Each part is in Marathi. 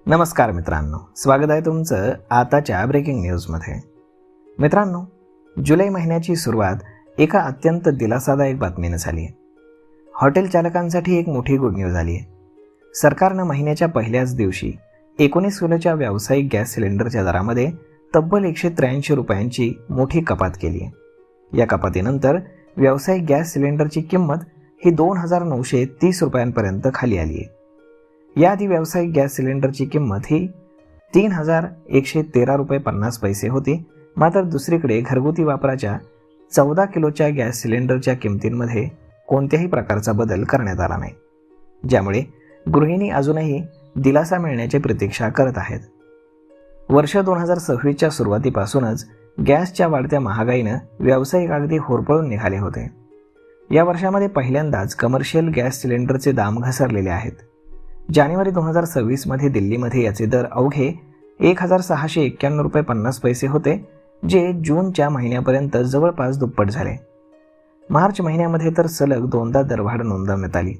नमस्कार मित्रांनो, स्वागत आहे तुमचं आताच्या ब्रेकिंग न्यूजमध्ये। मित्रांनो, जुलै महिन्याची सुरुवात एका अत्यंत दिलासादायक बातमीने झाली आहे। हॉटेल चालकांसाठी एक मोठी गुड न्यूज आली आहे। सरकारनं महिन्याच्या पहिल्याच दिवशी 19 किलोच्या व्यावसायिक गॅस सिलेंडरच्या दरामध्ये तब्बल 183 रुपयांची मोठी कपात केली आहे। या कपातीनंतर व्यावसायिक गॅस सिलेंडरची किंमत ही 2,930 रुपयांपर्यंत खाली आली आहे। याआधी व्यावसायिक गॅस सिलेंडरची किंमत ही 3,113 रुपये 50 पैसे होती। मात्र दुसरीकडे घरगुती वापराच्या 14 किलोच्या गॅस सिलेंडरच्या किमतींमध्ये कोणत्याही प्रकारचा बदल करण्यात आला नाही, ज्यामुळे गृहिणी अजूनही दिलासा मिळण्याची प्रतीक्षा करत आहेत। वर्ष 2026च्या सुरुवातीपासूनच गॅसच्या वाढत्या महागाईनं व्यावसायिक अगदी होरपळून निघाले होते। या वर्षामध्ये पहिल्यांदाच कमर्शियल गॅस सिलेंडरचे दाम घसरलेले आहेत। जानेवारी 2026 दिल्लीमध्ये याचे दर अवघे 1,691 रुपये 50 पैसे होते, जे जूनच्या महिन्यापर्यंत जवळपास दुप्पट झाले। मार्च महिन्यामध्ये तर सलग दोनदा दरवाढ नोंदवण्यात आली।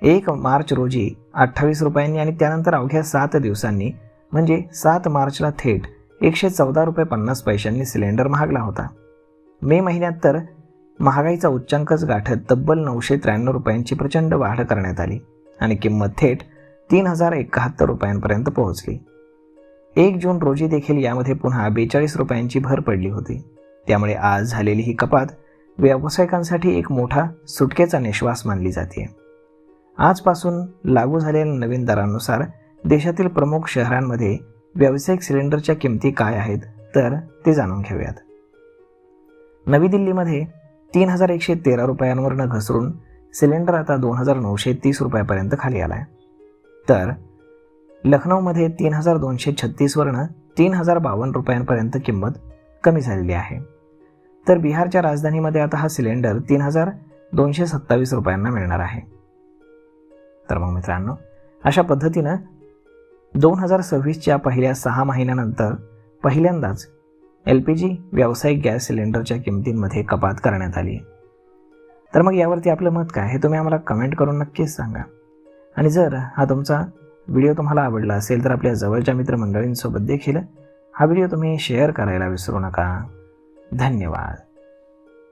1 मार्च रोजी 28 रुपयांनी आणि त्यानंतर अवघ्या 7 दिवसांनी म्हणजे 7 मार्चला थेट 114 रुपये 50 पैशांनी सिलेंडर महागला होता। मे महिन्यात तर महागाईचा उच्चांकच गाठत तब्बल 993 रुपयांची प्रचंड वाढ करण्यात आली आणि किंमत थेट 3,071 रुपयांपर्यंत पोहोचली। 1 जून रोजी देखील यामध्ये पुन्हा 42 रुपयांची भर पडली होती। त्यामुळे आज झालेली ही कपात व्यावसायिकांसाठी एक मोठा सुटकेचा निश्वास मानली जाते। आजपासून लागू झालेल्या नवीन दरांनुसार देशातील प्रमुख शहरांमध्ये व्यावसायिक सिलेंडरच्या किमती काय आहेत तर ते जाणून घेऊयात। नवी दिल्लीमध्ये 3,113 रुपयांवरनं घसरून सिलेंडर आता 2,930 रुपयापर्यंत खाली आला आहे। तर लखनौमध्ये 3,236 वरनं 3,052 रुपयांपर्यंत किंमत कमी झालेली आहे। तर बिहारच्या राजधानीमध्ये आता हा सिलेंडर 3,227 रुपयांना मिळणार आहे। तर मग मित्रांनो, अशा पद्धतीनं 2026च्या पहिल्या 6 महिन्यानंतर पहिल्यांदाच LPG व्यावसायिक गॅस सिलेंडरच्या किमतींमध्ये कपात करण्यात आली। तर मग यावरती आपलं मत काय हे तुम्ही आम्हाला कमेंट करून नक्कीच सांगा। आणि जर हा तुमचा व्हिडिओ तुम्हाला आवडला असेल तर आपल्या जवळच्या मित्रमंडळींसोबत देखील हा व्हिडिओ तुम्ही शेअर करायला विसरू नका। धन्यवाद।